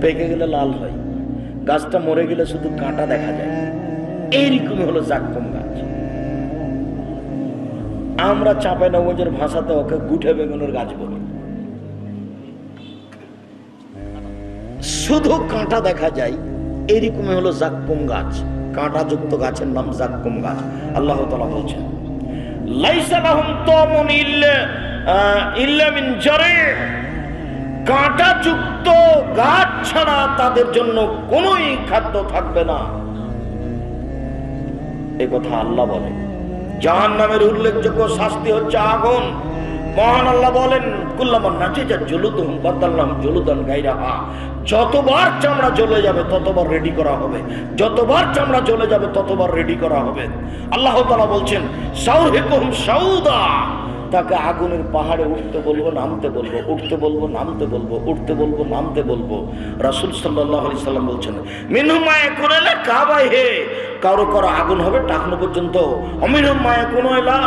পেকে গেলে লাল হয়, গাছটা মরে গেলে শুধু কাঁটা দেখা যায়। এইরকমই হলো জাক্কুম গাছ। আমরা চাঁপাইনবাবগঞ্জের ভাষাতে ওকে গুঠে বেগুনের গাছ বলি। শুধু কাঁটা দেখা যায়, এরকমই হলো জাক্কুম গাছ। কাঁটাযুক্ত গাছের নাম জাক্কুম গাছ। আল্লাহ তাআলা বলছেন, লাইসা লাহুম তামুন ইল্লা মিন জারি', কাঁটাযুক্ত গাছ ছাড়া তাদের জন্য কোনোই খাদ্য থাকবে না। এই কথা আল্লাহ বলেন। জাহান্নামের উল্লেখযোগ্য শাস্তি হচ্ছে আগুন। মহান আল্লাহ বলেন, কুল্লামা নাজিজাত জুলুদুহুম বাদদালনাহুম জুলুদান গায়রাহা, যতবার চামড়া জ্বলে যাবে ততবার রেডি করা হবে, যতবার চামড়া জ্বলে যাবে ততবার রেডি করা হবে। আল্লাহ তাআলা বলছেন, সাউহিকুহুম সাউদা, তাকে আগুনের পাহাড়ে উঠতে বলবো, নামতে বলবো, উঠতে বলবো, নামতে বলবো, উঠতে বলবো, নামতে বলবো। রাসূল সাল্লাল্লাহু আলাইহি সাল্লাম বলছেন, মিনহুম মা ইয়াকুনু ইলা কাবাইহি, কারো কারো আগুন হবে টাকনো পর্যন্ত, অমিনহুম মা ইয়াকুনু ইলা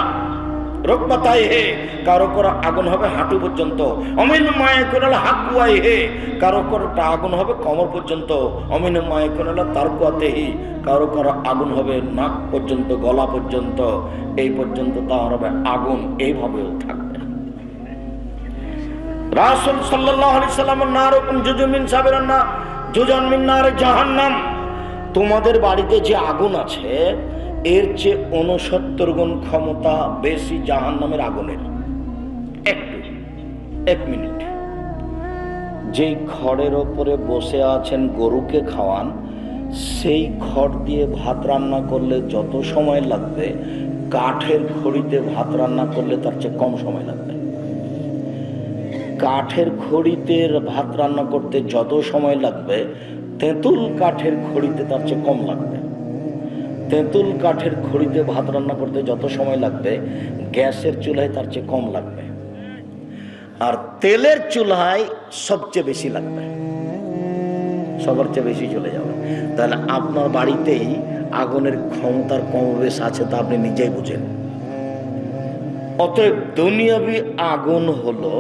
রকবাতাইহি, কারো কারো আগুন হবে হাঁটু পর্যন্ত, অমিনহুম মা ইয়াকুনু ইলা হাকওয়াইহি, কারো কারো আগুন হবে কোমর পর্যন্ত, অমিনহুম মা ইয়াকুনু ইলা তারকুয়াতিহি, কারো কারো আগুন হবে নাক পর্যন্ত, গলা পর্যন্ত, এই পর্যন্ত তার হবে আগুন। এইভাবেও থাকবে। রাসূল সাল্লাল্লাহু আলাইহি সাল্লাম, নারুকুম জুজুম মিন সাবিরান না জুজান মিন নার জাহান্নাম, তোমাদের বাড়িতে যে আগুন আছে এর চেয়ে 69 গুণ ক্ষমতা বেশি জাহান্নামের আগুনের। এক মিনিট, যেই খড়ের ওপরে বসে আছেন গরুকে খাওয়ান, সেই খড় দিয়ে ভাত রান্না করলে যত সময় লাগবে, কাঠের খড়িতে ভাত রান্না করলে তার চেয়ে কম সময় লাগবে। কাঠের খড়িতে ভাত রান্না করতে যত সময় লাগবে, তেঁতুল কাঠের খড়িতে তার চেয়ে কম লাগবে। তেঁতুল কাঠের খড়িতে ভাত রান্না করতে যত সময় লাগবে, গ্যাসের চুলায় তার চেয়ে কম লাগবে। আর তেলের চুলায় সবচেয়ে বেশি লাগবে, সবার চেয়ে বেশি চলে যাবে। তাহলে আপনার বাড়িতেই আগুনের ক্ষমতার কমবেশ আছে, তা আপনি নিজেই বুঝেন। অতএব দুনিয়াবি আগুন হলো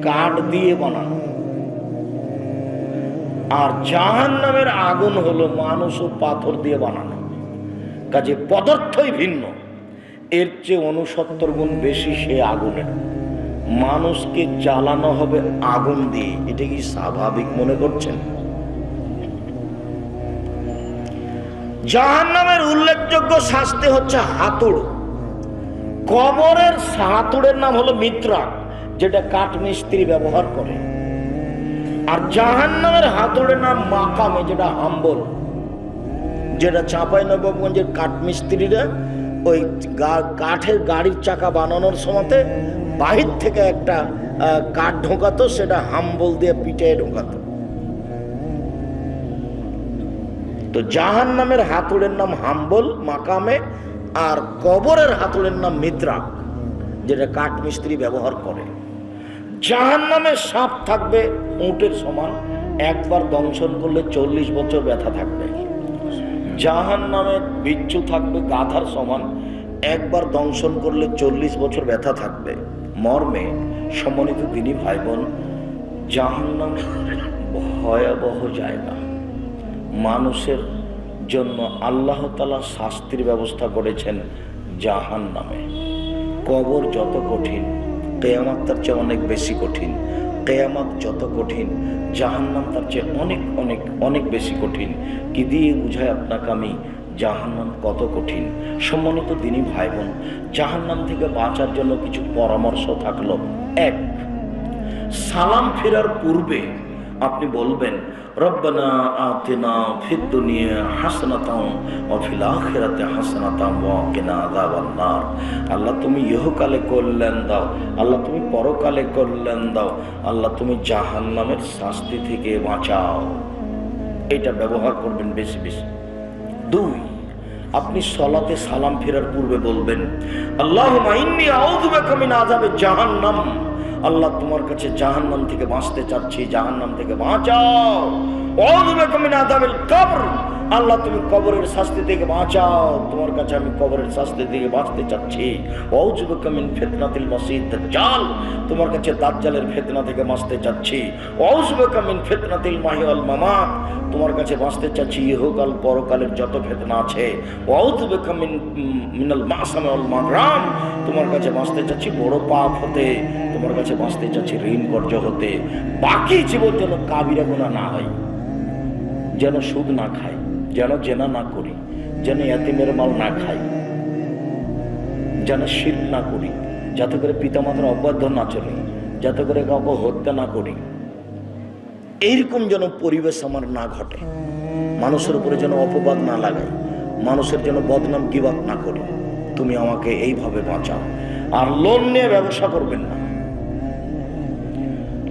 কাঠ দিয়ে বানানো, আর জাহান্নামের আগুন হলো মানুষ ও পাথর দিয়ে বানানো। কাজে পদার্থই ভিন্ন। এর চেয়ে 69 গুণ বেশি সে আগুনের। মানুষকে জ্বালানো হবে আগুন দিয়ে, এটা কি স্বাভাবিক মনে করছেন? জাহান্নামের উল্লেখযোগ্য শাস্তি হচ্ছে হাতুড়। কবরের হাতুড়ের নাম হলো মিত্রা, যেটা কাঠ মিস্ত্রি ব্যবহার করে। আর জাহান্নামের হাতুড়ের নাম মাকামে, যেটা হাম্বল, যেটা চাঁপাইনবাবগঞ্জের কাঠ মিস্ত্রিরা ওই কাঠের গাড়ির চাকা বানানোর সময়তে বাহির থেকে একটা কাঠ ঢোকাতো, সেটা হাম্বল দিয়ে পিঠে ঢোকাতো। তো জাহান্নামের হাতুড়ের নাম হাম্বল মাকামে, আর কবরের হাতুড়ের নাম মিত্রা, যেটা কাঠ মিস্ত্রি ব্যবহার করে। জাহান্নামের সাপ থাকবে উটের সমান, একবার দংশন করলে 40 বছর ব্যথা থাকবে। জাহান্নামের বিচ্ছু থাকবে গাধার সমান, একবার দংশন করলে 40 বছর ব্যথা থাকবে। মর্মে সম্মানিত দিনী ভাই বোন, জাহান্নাম ভয়াবহ জায়গা। মানুষের জন্য আল্লাহ তাআলা শাস্তির ব্যবস্থা করেছেন জাহান্নামে। কবর যত কঠিন, কিয়ামত তার চেয়ে অনেক বেশি কঠিন। কিয়ামত যত কঠিন, জাহান্নাম তার চেয়ে অনেক অনেক অনেক বেশি কঠিন। কি দিয়ে বুঝায় আপনাকে আমি জাহান্নাম কত কঠিন? সম্মানিত দিনী ভাই বোন, জাহান্নাম থেকে বাঁচার জন্য কিছু পরামর্শ থাকলো। এক, সালাম ফেরার পূর্বে আপনি বলবেন, রব্বানা আতিনা ফিদ দুনিয়া হাসানাতাও ওয়া ফিল আখিরাতি হাসানাতাও ওয়া কিনা আযাবান নার। আল্লাহ তুমি ইহকালে কল্যাণ দাও, আল্লাহ তুমি পরকালে কল্যাণ দাও, আল্লাহ তুমি জাহান্নামের শাস্তি থেকে বাঁচাও। এটা ব্যবহার করবেন বেশি বেশি। দুই, আপনি সালাতে সালাম ফেরার পূর্বে বলবেন, আল্লাহুম্মা ইন্নী আউযু বিকা মিন আযাবি জাহান্নাম। আল্লাহ তোমার কাছে জাহান্নাম থেকে বাঁচতে চাচ্ছি, জাহান্নাম থেকে বাঁচাও। আউযু বিকা মিন আযাবিল কবর। আল্লাহ তুমি কবরের শাস্তি থেকে বাঁচাও, তোমার কাছে আমি কবরের শাস্তি থেকে বাঁচতে চাচ্ছি। আউযু বিকা মিন ফিতনাতিল মাসিহ দাজ্জাল। তোমার কাছে দাজ্জালের ফিতনা থেকে বাঁচতে চাচ্ছি। আউযু বিকা মিন ফিতনাতিল মাহি ওয়াল মামাত। তোমার কাছে বাঁচতে চাচ্ছি ইহকাল পরকালের যত ফিতনা আছে। আউযু বিকা মিনাল মাসামি ওয়াল মাগরাম। তোমার কাছে বাঁচতে চাচ্ছি বড় পাপ হতে, তোমার কাছে বাঁচতে চাচ্ছি ঋণ কর্য হতে। বাকি জীবন যেন কাবিরা গুনাহ না হয়, যেন সুদ না খাই, যেন জেনা না করি, যেন ইয়াতিমের মাল না খাই, যেন শিরক না করি, যাতে করে পিতামাতার অবাধ্য না চলি, যাতে করে কাউকে হত্যা না করি। এইরকম যেন পরিবেশ আমার না ঘটে, মানুষের উপরে যেন অপবাদ না লাগাই, মানুষের যেন বদনাম গিবাত না করি। তুমি আমাকে এইভাবে বাঁচাও। আর লোন নিয়ে ব্যবসা করবেন না,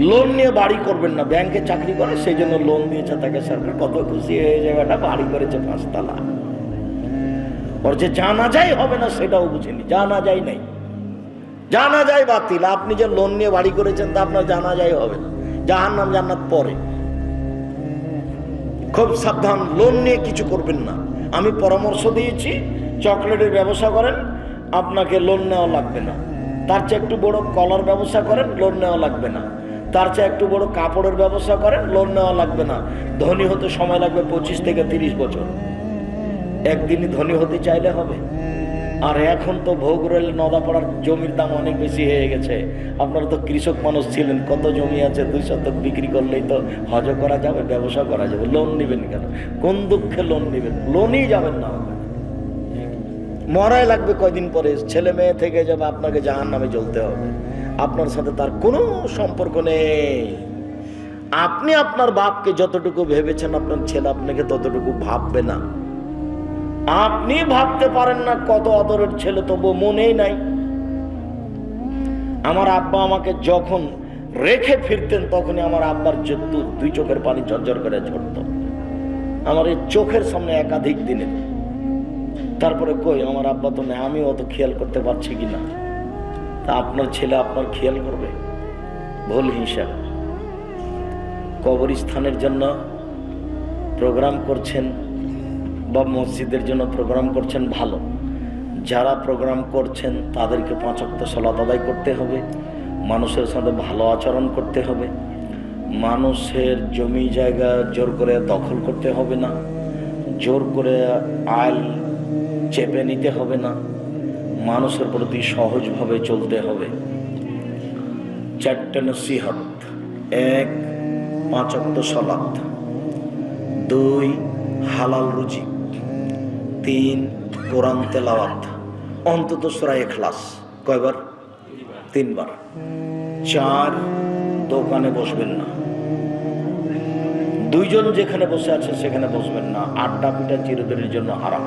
লোন নিয়ে বাড়ি করবেন না। ব্যাংকে চাকরি করে সেই জন্য লোন দিয়েছে তাকে সরকার, কত খুশি হয়ে যাবে, বাড়ি করেছে 5 তলা। ওর যে জানাজাই হবে না সেটাও বুঝেনি, জানাজাই নাই, জানাজাই বাতিল। আপনি যে লোন নিয়ে বাড়ি করেছেন তা আপনার জানাজাই হবে না, জাহান্নাম জান্নাত পরে। খুব সাবধান, লোন নিয়ে কিছু করবেন না। আমি পরামর্শ দিয়েছি, চকলেটের ব্যবসা করেন, আপনাকে লোন নেওয়া লাগবে না। তার চেয়ে একটু বড় কলার ব্যবসা করেন, লোন নেওয়া লাগবে না। তার চেয়ে একটু বড় কাপড়ের ব্যবসা করেন, লোন নেওয়া লাগবে না। ধনী হতে সময় লাগবে 25 থেকে 30 বছর। একদিনই ধনী হতে চাইলে হবে। আর এখন তো ভোগ রেল নদাপাড়ার জমির দাম অনেক বেশি হয়ে গেছে। আপনারা তো কৃষক মানুষ ছিলেন, কত জমি আছে, 2 শতক বিক্রি করলেই তো হজ করা যাবে, ব্যবসা করা যাবে। লোন নেবেন কেন? কোন দুঃখে লোন নেবেন? লোনই যাবেন না, মরাই লাগবে কয়দিন পরে, ছেলে মেয়ে থেকে যাবে, আপনাকে জাহান্নামে জ্বলতে হবে। আপনার সাথে তার কোনো সম্পর্ক নেই। আপনি আপনার বাপকে যতটুকু ভেবেছেন, আপনার ছেলে আপনাকে ততটুকু ভাববে না। আপনি ভাবতে পারেন না কত আদরের ছেলে, তবু মনেই নাই। আমার আব্বা আমাকে যখন রেখে ফিরতেন, তখনই আমার আব্বার 2 চোখের পানি ঝরঝর করে ঝরত আমার এই চোখের সামনে একাধিক দিনে। তারপরে কই আমার আব্বা তো নেই, আমি অত খেয়াল করতে পারছি কিনা। তা আপনার ছেলে আপনার খেয়াল করবে? ভুল হিসাব। কবরস্থানের জন্য প্রোগ্রাম করছেন বা মসজিদের জন্য প্রোগ্রাম করছেন, ভালো। যারা প্রোগ্রাম করছেন তাদেরকে 5 ওয়াক্ত সালাত আদায় করতে হবে, মানুষের সাথে ভালো আচরণ করতে হবে, মানুষের জমি জায়গা জোর করে দখল করতে হবে না, জোর করে আইল চেপে নিতে হবে না, মানুষের প্রতি সহজভাবে চলতে হবে। 4টে নসিহত: 1 5 ওয়াক্ত সালাত, 2 হালাল রুজি, 3 কোরআন তেলাওয়াত, অন্তত সূরা ইখলাস। কয়বার? 3 বার। 4 দোকানে বসবেন না। 2 জন যেখানে বসে আছে সেখানে বসবেন না। আড্ডা পিটা চিরদিনের জন্য হারাম।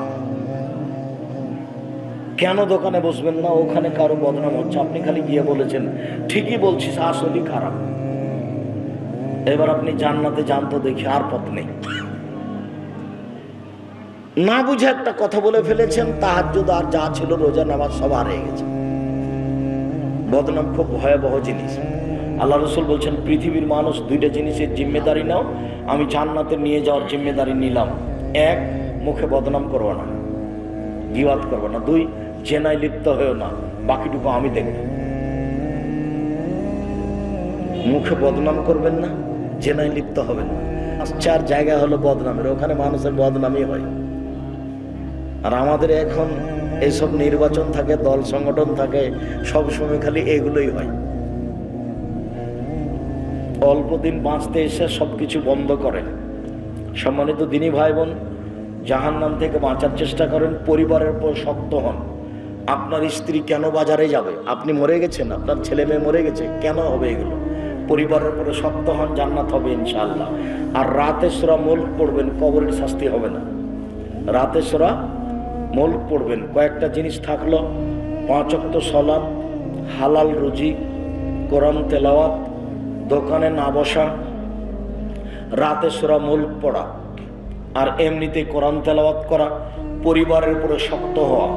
কেন দোকানে বসবেন না? ওখানে কারো বদনাম হচ্ছে, আপনি খালি গিয়ে বলেছেন ঠিকই বলছিস, আসলেই খারাপ। এবার আপনি জান্নাতে যান তো দেখি, আর পথ নেই। না বুঝে একটা কথা বলে ফেলেছেন, তাহাজ্জুদ আর যা ছিল রোজা নামাজ সব হারিয়ে গেছে। বদনাম খুব ভয়াবহ জিনিস। আল্লাহ রাসূল বলছেন, পৃথিবীর মানুষ 2টা জিনিসের জিম্মেদারি নাও, আমি জান্নাতে নিয়ে যাওয়ার জিম্মেদারি নিলাম। 1 মুখে বদনাম করবো না, গীবাত করবো না। 2 জেনায় লিপ্ত হয়েও না, বাকিটুকু আমি দেখব। মুখে বদনাম করবেন না, জেনায় লিপ্ত হবেন না। 4 জায়গা হলো বদনামের, ওখানে মানুষের বদনামই হয়। আর আমাদের এখন এইসব নির্বাচন থাকে, দল সংগঠন থাকে, সব সময় খালি এগুলোই হয়। অল্প দিন বাঁচতে এসে সবকিছু বন্ধ করেন। সম্মানিত দিনী ভাই বোন, জাহান্নাম থেকে বাঁচার চেষ্টা করেন, পরিবারের উপর শক্ত হন। আপনার স্ত্রী কেন বাজারে যাবে? আপনি মরে গেছেন, আপনার ছেলে মেয়ে মরে গেছে, কেন হবে এগুলো? পরিবারের উপরে শক্ত হন, জান্নাত হবে ইনশাআল্লাহ। আর রাতে সূরা মুলক পড়বেন, কবরের শাস্তি হবে না। রাতে সূরা মুলক পড়বেন। কয়েকটা জিনিস থাকলো: 5 ওয়াক্ত সালাত, হালাল রুজি, কোরআন তেলাওয়াত, দোকানে না বসা, রাতে সূরা মুলক পড়া, আর এমনিতে কোরআন তেলাওয়াত করা, পরিবারের উপরে শক্ত হওয়া।